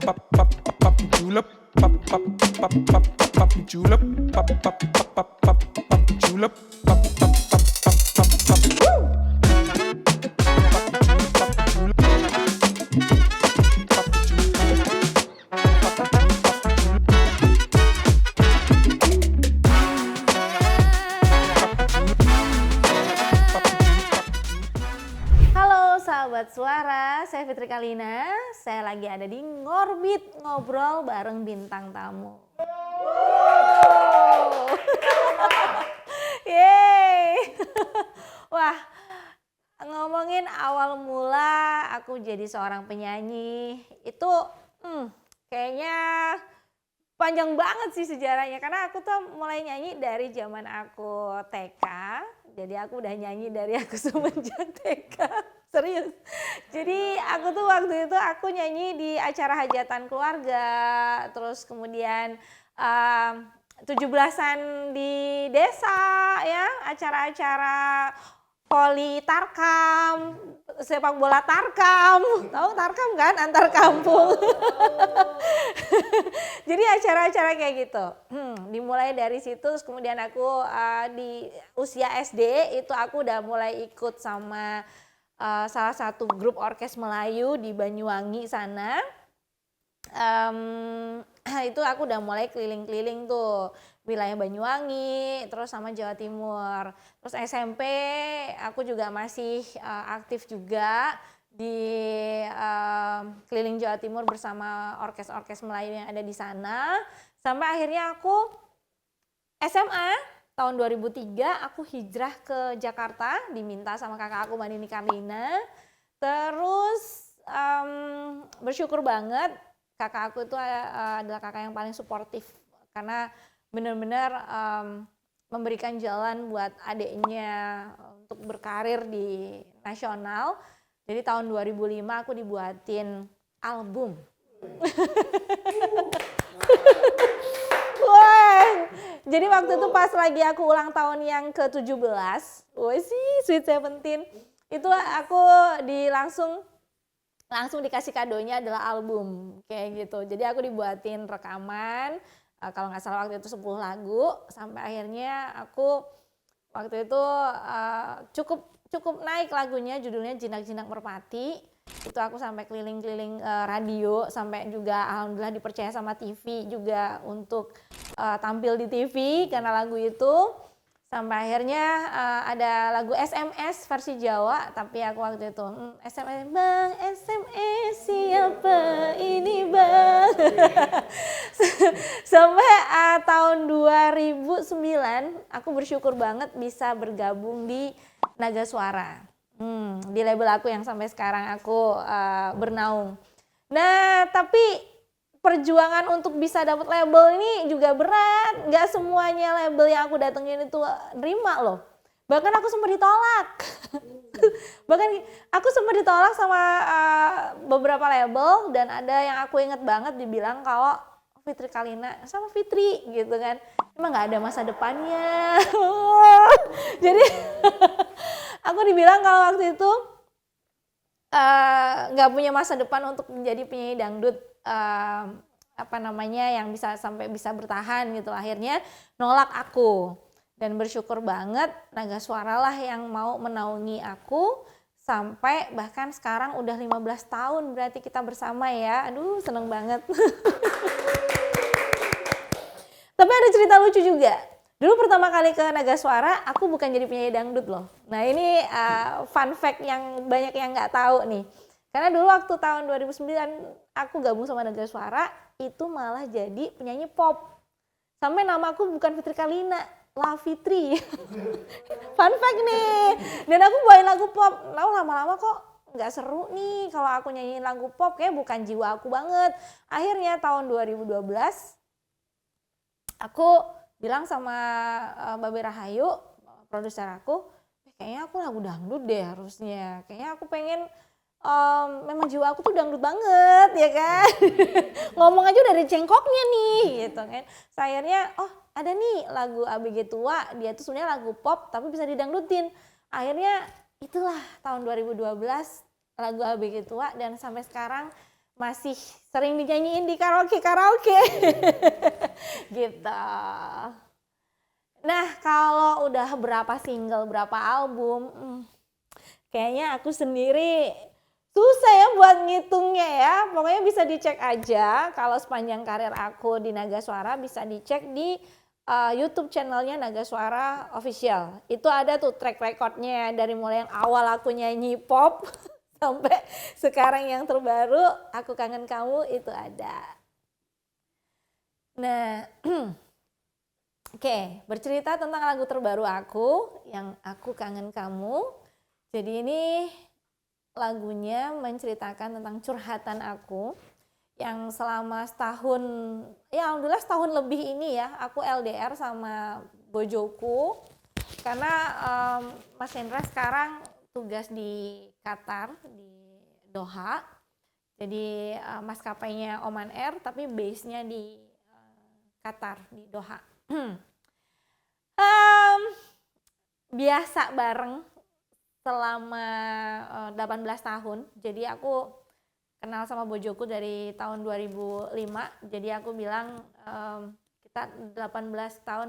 julep, julep, julep, Halo sahabat suara, saya Fitri Kalina. Saya lagi ada di Ngorbit, ngobrol bareng bintang tamu. Yeay. Wah, ngomongin awal mula aku jadi seorang penyanyi, itu kayaknya panjang banget sih sejarahnya. Karena aku tuh mulai nyanyi dari zaman aku TK. Jadi aku udah nyanyi dari aku semenjak TK. Serius. Jadi aku tuh waktu itu aku nyanyi di acara hajatan keluarga. Terus kemudian 17-an di desa ya. Acara-acara voli tarkam, sepak bola tarkam. Tahu tarkam kan, antar kampung. Jadi acara-acara kayak gitu. Dimulai dari situ, terus kemudian aku di usia SD itu aku udah mulai ikut sama salah satu grup orkes Melayu di Banyuwangi sana. Itu aku udah mulai keliling-keliling tuh wilayah Banyuwangi, terus sama Jawa Timur. Terus SMP aku juga masih aktif juga di keliling Jawa Timur bersama orkes-orkes Melayu yang ada di sana. Sampai akhirnya aku SMA tahun 2003 aku hijrah ke Jakarta, diminta sama kakak aku Mbak Nini Karlina. Terus bersyukur banget kakak aku itu adalah kakak yang paling suportif karena benar-benar memberikan jalan buat adiknya untuk berkarir di nasional. Jadi tahun 2005 aku dibuatin album. Wah, jadi waktu itu pas lagi aku ulang tahun yang ke-17, wah sih Sweet Seventeen, itu aku langsung dikasih kadonya adalah album kayak gitu. Jadi aku dibuatin rekaman, kalau nggak salah waktu itu 10 lagu, sampai akhirnya aku waktu itu cukup naik lagunya, judulnya Jinak-Jinak Merpati. Itu aku sampai keliling-keliling radio, sampai juga alhamdulillah dipercaya sama TV juga untuk tampil di TV karena lagu itu. Sampai akhirnya ada lagu SMS versi Jawa, tapi aku waktu itu SMS, Bang SMS siapa ini Bang. Sampai tahun 2009 aku bersyukur banget bisa bergabung di Naga Suara, di label aku yang sampai sekarang aku bernaung. Nah tapi perjuangan untuk bisa dapat label ini juga berat. Gak semuanya label yang aku datengin itu nerima loh. Bahkan aku sempat ditolak. Bahkan aku sempat ditolak sama beberapa label. Dan ada yang aku inget banget dibilang kalau Fitri Kalina sama Fitri gitu kan. Emang gak ada masa depannya. Jadi aku dibilang kalau waktu itu gak punya masa depan untuk menjadi penyanyi dangdut yang bisa bertahan gitu. Akhirnya nolak aku dan bersyukur banget Naga Suara lah yang mau menaungi aku sampai bahkan sekarang udah 15 tahun berarti kita bersama ya. Aduh seneng banget. Tapi ada cerita lucu juga. Dulu pertama kali ke Naga Suara aku bukan jadi penyanyi dangdut loh. Nah ini fun fact yang banyak yang nggak tahu nih. Karena dulu waktu tahun 2009 aku gabung sama Naga Suara, itu malah jadi penyanyi pop. Sampai nama aku bukan Fitri Kalina, La Fitri. Fun fact nih. Dan aku bawain lagu pop, lalu lama-lama kok nggak seru nih kalau aku nyanyiin lagu pop, kayak bukan jiwa aku banget. Akhirnya tahun 2012, aku bilang sama Babe Rahayu, produser aku, kayaknya aku lagu dangdut deh harusnya. Kayaknya aku pengen memang jiwa aku tuh dangdut banget ya kan. Ngomong aja udah ada cengkoknya nih gitu kan. Akhirnya ada nih lagu ABG Tua, dia tuh sebenarnya lagu pop tapi bisa didangdutin. Akhirnya itulah tahun 2012 lagu ABG Tua dan sampai sekarang masih sering dinyanyiin di karaoke gitu. Nah kalau udah berapa single, berapa album, kayaknya aku sendiri susah ya buat ngitungnya ya. Pokoknya bisa dicek aja kalau sepanjang karir aku di Naga Suara, bisa dicek di YouTube channelnya Naga Suara Official. Itu ada tuh track recordnya dari mulai yang awal aku nyanyi pop sampai sekarang yang terbaru Aku Kangen Kamu itu ada. Nah, oke, bercerita tentang lagu terbaru aku yang Aku Kangen Kamu. Jadi ini lagunya menceritakan tentang curhatan aku yang selama setahun, ya alhamdulillah setahun lebih ini ya, aku LDR sama bojoku karena Mas Hendra sekarang tugas di Qatar, di Doha. Jadi maskapainya Oman Air tapi base-nya di Qatar, di Doha. Biasa bareng selama 18 tahun. Jadi aku kenal sama bojoku dari tahun 2005. Jadi aku bilang kita 18 tahun,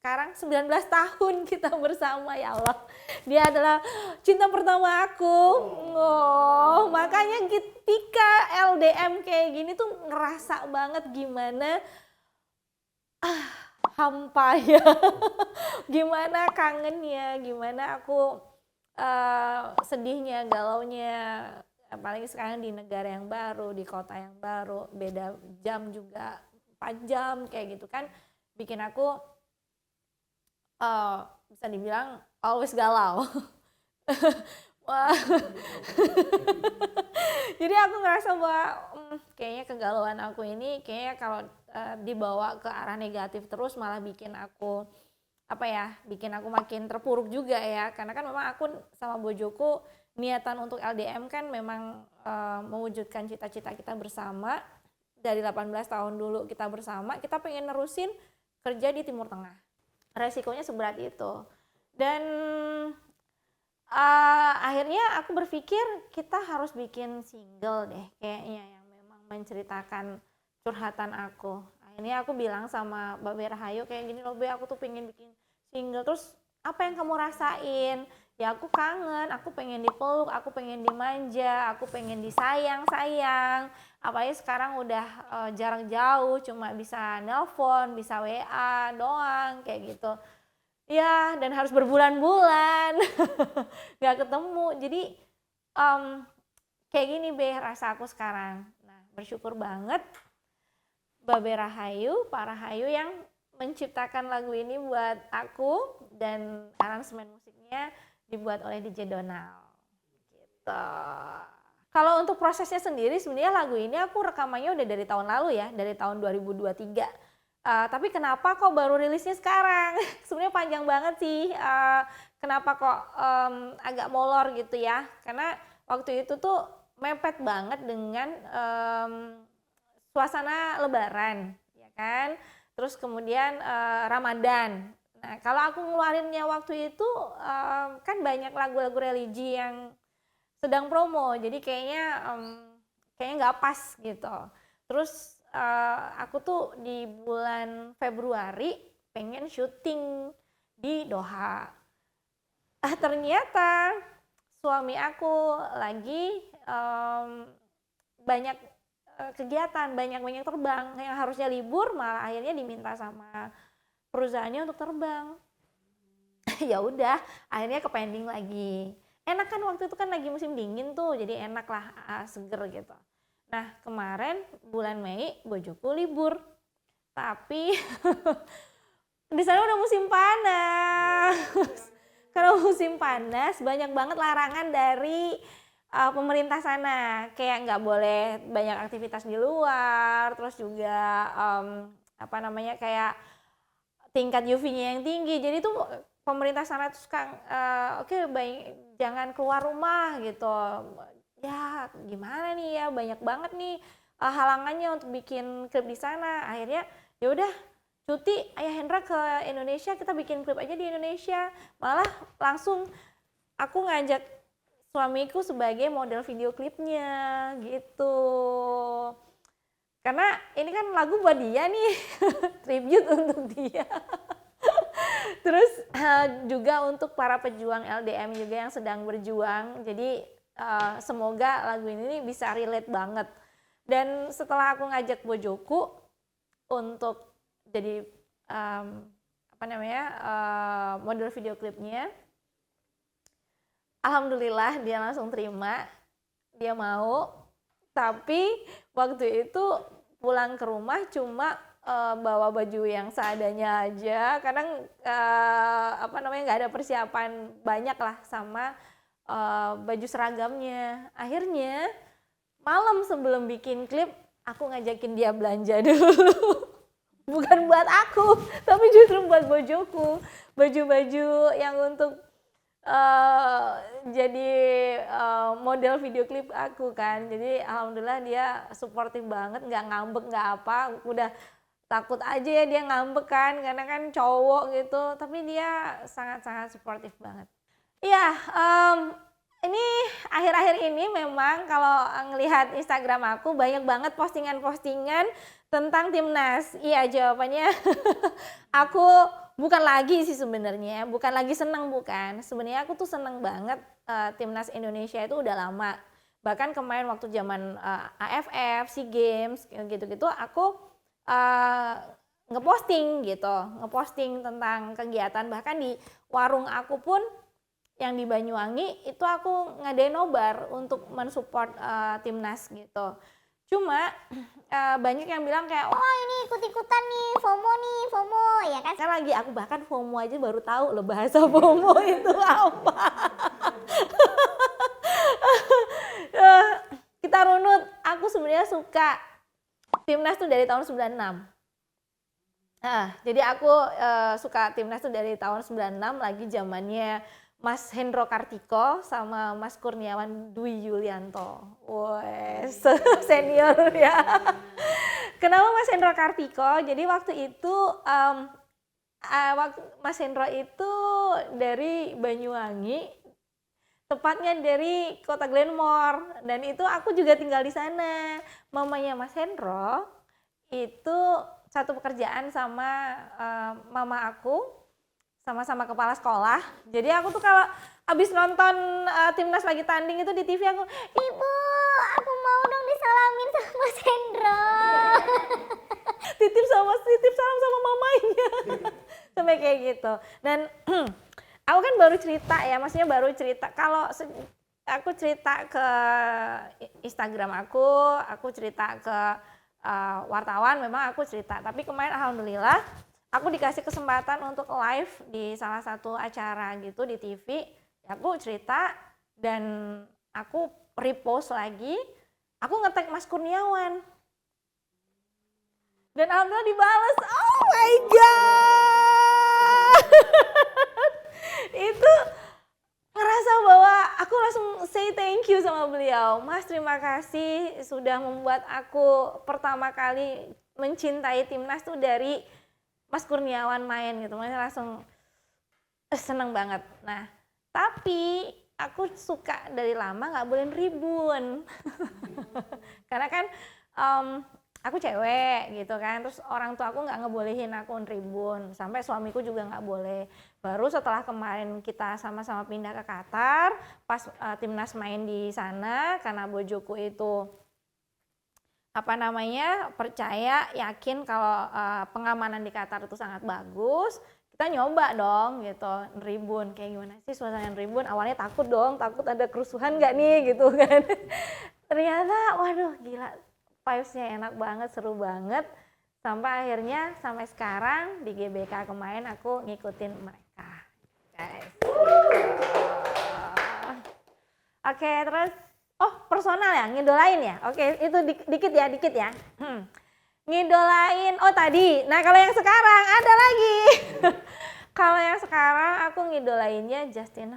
sekarang 19 tahun kita bersama, ya Allah. Dia adalah cinta pertama aku. Oh, makanya ketika LDM kayak gini tuh ngerasa banget gimana hampa ya. Gimana kangennya, gimana aku sedihnya, galaunya, apalagi sekarang di negara yang baru, di kota yang baru, beda jam juga 4 jam kayak gitu kan, bikin aku bisa dibilang always galau. Jadi aku ngerasa bahwa kayaknya kegalauan aku ini kayaknya kalau dibawa ke arah negatif terus malah bikin aku bikin aku makin terpuruk juga ya, karena kan memang aku sama bojoku niatan untuk LDM kan memang mewujudkan cita-cita kita bersama dari 18 tahun dulu kita bersama, kita pengen nerusin kerja di Timur Tengah. Resikonya seberat itu. Dan akhirnya aku berpikir kita harus bikin single deh kayaknya yang memang menceritakan curhatan aku. Akhirnya aku bilang sama Mbak Be Rahayu kayak gini loh Be, aku tuh pengen bikin single. Terus apa yang kamu rasain? Ya aku kangen, aku pengen dipeluk, aku pengen dimanja, aku pengen disayang-sayang. Apalagi sekarang udah jarang jauh, cuma bisa nelpon, bisa WA doang kayak gitu. Ya, dan harus berbulan-bulan gak ketemu. Jadi kayak gini Be rasa aku sekarang. Nah, bersyukur banget Babe Rahayu, Pak Rahayu yang menciptakan lagu ini buat aku, dan aransemen musiknya dibuat oleh DJ Donald. Gitu. Kalau untuk prosesnya sendiri sebenarnya lagu ini aku rekamannya udah dari tahun lalu ya, dari tahun 2023. Tapi kenapa kok baru rilisnya sekarang? Sebenarnya panjang banget sih. Kenapa kok agak molor gitu ya? Karena waktu itu tuh mepet banget dengan suasana Lebaran, ya kan? Terus kemudian Ramadan. Nah, kalau aku ngeluarinnya waktu itu kan banyak lagu-lagu religi yang sedang promo, jadi kayaknya nggak pas gitu. Terus aku tuh di bulan Februari pengen syuting di Doha. Ternyata suami aku lagi banyak kegiatan, banyak terbang, yang harusnya libur malah akhirnya diminta sama perusahaannya untuk terbang. Ya udah, akhirnya ke pending lagi. Enak kan waktu itu kan lagi musim dingin tuh, jadi enak lah, seger gitu. Nah kemarin bulan Mei bojoku libur, tapi di sana udah musim panas. Karena musim panas banyak banget larangan dari pemerintah sana, kayak nggak boleh banyak aktivitas di luar, terus juga kayak tingkat UV-nya yang tinggi. Jadi tuh pemerintah sana tuh suka jangan keluar rumah gitu. Ya gimana nih ya, banyak banget nih halangannya untuk bikin klip di sana. Akhirnya ya udah cuti Ayah Hendra ke Indonesia, kita bikin klip aja di Indonesia. Malah langsung aku ngajak suamiku sebagai model video klipnya gitu. Karena ini kan lagu buat dia nih, tribute untuk dia. Terus juga untuk para pejuang LDM juga yang sedang berjuang. Jadi semoga lagu ini bisa relate banget. Dan setelah aku ngajak Bojoku untuk jadi model video klipnya, alhamdulillah dia langsung terima, dia mau. Tapi waktu itu pulang ke rumah cuma bawa baju yang seadanya aja. Kadang nggak ada persiapan banyak lah sama baju seragamnya. Akhirnya malam sebelum bikin klip aku ngajakin dia belanja dulu. Bukan buat aku, tapi justru buat Bojoku. Baju-baju yang untuk jadi model video klip aku kan. Jadi alhamdulillah dia suportif banget, nggak ngambek nggak apa. Udah takut aja ya dia ngambek kan, karena kan cowok gitu. Tapi dia sangat-sangat suportif banget. Iya, ini akhir-akhir ini memang kalau ngelihat Instagram aku banyak banget postingan-postingan tentang timnas. Iya, jawabannya aku bukan lagi sih sebenarnya, bukan lagi senang, bukan. Sebenarnya aku tuh senang banget timnas Indonesia itu udah lama. Bahkan kemarin waktu zaman AFF, SEA Games gitu-gitu aku ngeposting tentang kegiatan. Bahkan di warung aku pun yang di Banyuwangi itu aku ngadain nobar untuk mensupport timnas gitu. Cuma banyak yang bilang kayak, oh ini ikut-ikutan nih, FOMO ya kan. Sekarang lagi aku bahkan FOMO aja baru tahu loh bahasa FOMO itu apa. Kita runut, aku sebenarnya suka timnas tuh dari tahun 96. Jadi aku suka timnas tuh dari tahun 96, lagi zamannya Mas Hendro Kartiko sama Mas Kurniawan Dwi Yulianto. Wes, senior ya. Kenapa Mas Hendro Kartiko? Jadi waktu itu Mas Hendro itu dari Banyuwangi, tepatnya dari Kota Glenmore, dan itu aku juga tinggal di sana. Mamanya Mas Hendro itu satu pekerjaan sama mama aku, sama-sama kepala sekolah. Jadi aku tuh kalau abis nonton timnas lagi tanding itu di TV aku, ibu aku mau dong disalamin sama Mas Hendro. titip salam sama mamanya. Sampai kayak gitu. Dan aku kan baru cerita ya, maksudnya baru cerita. Kalau aku cerita ke Instagram aku cerita ke wartawan, memang aku cerita. Tapi kemarin alhamdulillah aku dikasih kesempatan untuk live di salah satu acara gitu di TV. Aku cerita dan aku repost lagi. Aku nge-tag Mas Kurniawan. Dan alhamdulillah dibales. Oh my god. Itu ngerasa bahwa aku langsung say thank you sama beliau. Mas, terima kasih sudah membuat aku pertama kali mencintai timnas tuh dari Mas Kurniawan main gitu. Makanya langsung seneng banget. Nah, tapi aku suka dari lama nggak boleh ribun. Karena kan aku cewek gitu kan, terus orang tua aku nggak ngebolehin aku ribun, sampai suamiku juga nggak boleh. Baru setelah kemarin kita sama-sama pindah ke Qatar, pas timnas main di sana, karena Bojoku itu percaya, yakin kalau pengamanan di Qatar itu sangat bagus, kita nyoba dong gitu, ribun. Kayak gimana sih suasana ribun? Awalnya takut ada kerusuhan nggak nih gitu kan. Ternyata waduh gila, vibes-nya enak banget, seru banget. Sampai akhirnya sampai sekarang di GBK kemarin aku ngikutin mereka. Guys. Oke, terus personal ya, ngidolain ya. Oke, itu dikit ya. Ngidolain, tadi. Nah, kalau yang sekarang ada lagi. Kalau yang sekarang aku ngidolainnya Justin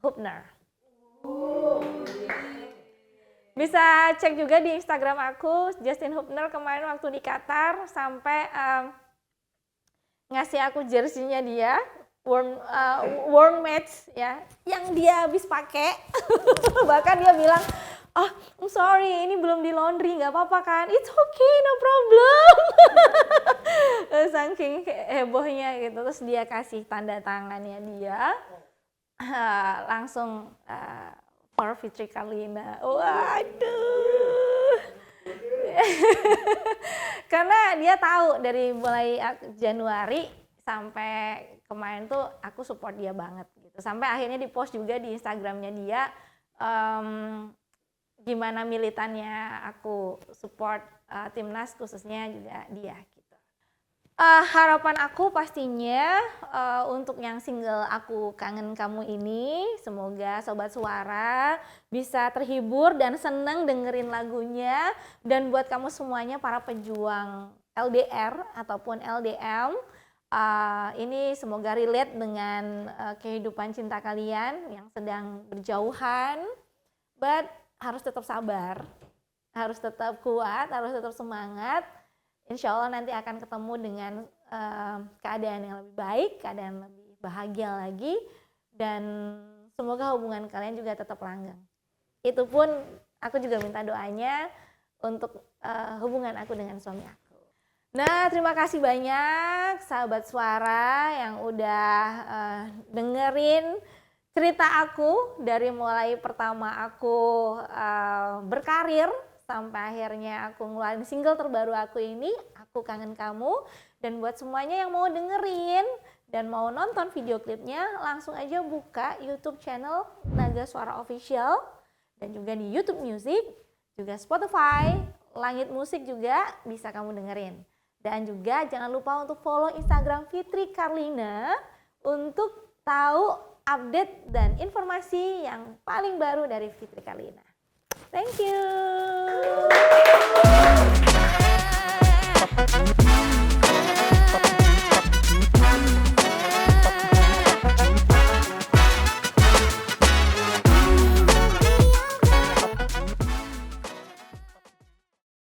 Hubner. Bisa cek juga di Instagram aku, Justin Hubner kemarin waktu di Qatar sampai ngasih aku jersey-nya dia. worn match ya yang dia habis pakai. Bahkan dia bilang, "Oh, I'm sorry, ini belum di laundry, nggak apa-apa kan?" "It's okay, no problem." Saking hebohnya gitu, terus dia kasih tanda tangannya dia, langsung for Fitri Karlina. Waduh. Karena dia tahu dari mulai Januari sampai kemarin tuh aku support dia banget gitu. Sampai akhirnya di post juga di Instagramnya dia, gimana militannya aku support timnas khususnya juga dia gitu. Harapan aku pastinya untuk yang single Aku Kangen Kamu ini, semoga Sobat Suara bisa terhibur dan senang dengerin lagunya. Dan buat kamu semuanya para pejuang LDR ataupun LDM, ini semoga relate dengan kehidupan cinta kalian yang sedang berjauhan. But harus tetap sabar, harus tetap kuat, harus tetap semangat. Insya Allah nanti akan ketemu dengan keadaan yang lebih baik, keadaan lebih bahagia lagi, dan semoga hubungan kalian juga tetap langgeng. Itu pun aku juga minta doanya untuk hubungan aku dengan suami aku. Nah, terima kasih banyak sahabat Suara yang udah dengerin cerita aku dari mulai pertama aku berkarir sampai akhirnya aku ngeluarin single terbaru aku ini, Aku Kangen Kamu. Dan buat semuanya yang mau dengerin dan mau nonton video klipnya, langsung aja buka YouTube channel Naga Suara Official dan juga di YouTube Music, juga Spotify, Langit Musik juga bisa kamu dengerin. Dan juga jangan lupa untuk follow Instagram Fitri Karlina untuk tahu update dan informasi yang paling baru dari Fitri Karlina. Thank you.